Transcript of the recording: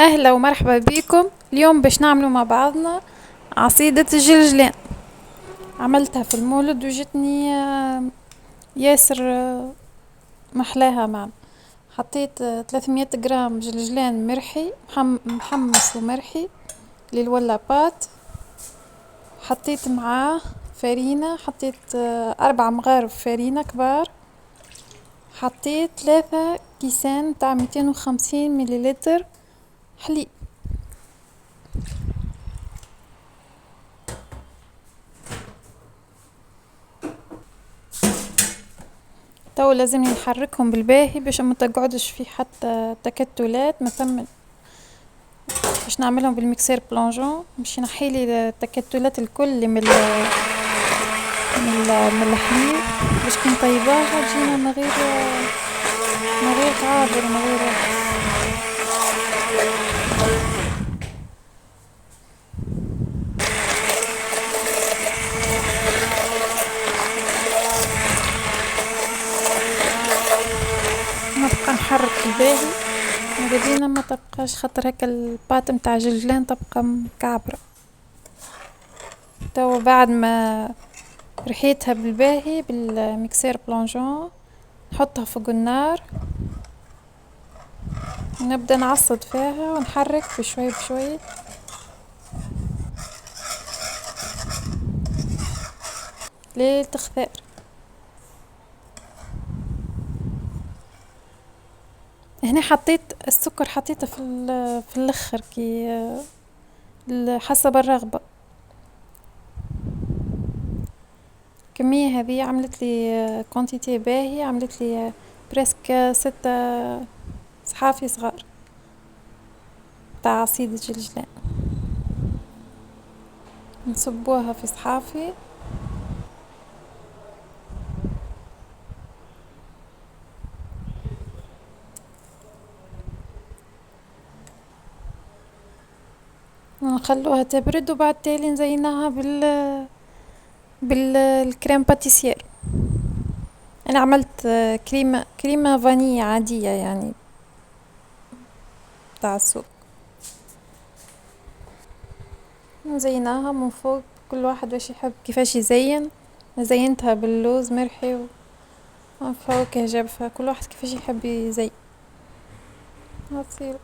أهلا ومرحبا بكم. اليوم باش نعملوا مع بعضنا عصيدة الجلجلان. عملتها في المولد وجتني ياسر محلاها معنا. حطيت 300 جرام جلجلان مرحي محمص ومرحي للولابات. حطيت معاه فرينة، حطيت 4 مغارف فرينة كبار. حطيت 3 كيسان تاع 250 مليلتر حليب. تو لازم نحركهم بالباهي باش ما تقعدش في حتى تكتلات مثلا. باش نعملهم بالميكسير بلونجون باش ينحيلي التكتلات الكل من الحليب، باش كي نطيباها تجينا من غير تعابر من غير. نبقى نحرك الباهي مبدينا ما تبقاش، خاطر هكا الباط متاع الجلجلان تبقى مكعبرة. تو بعد ما رحيتها بالباهي بالميكسير بلونجون نحطها فوق النار ونبدأ نعصد فيها ونحرك بشوي بشوي للتخثار. هنا حطيت السكر، حطيته في الاخر كي حسب الرغبة. الكمية هذه عملت لي كونتيتي باهية، عملت لي بريسك 6 صحافي صغار تاع عصيدة جلجلان. نصبوها في صحافي ونخلوها تبرد، وبعد تالي نزيناها بالكريم باتيسير. انا عملت كريمة فانية عادية يعني تاع السوق. نزيناها من فوق، كل واحد واش يحب كيفاش يزين. زينتها باللوز مرحي ومن فوق جابها كل واحد كيفاش يحب يزين. هتصير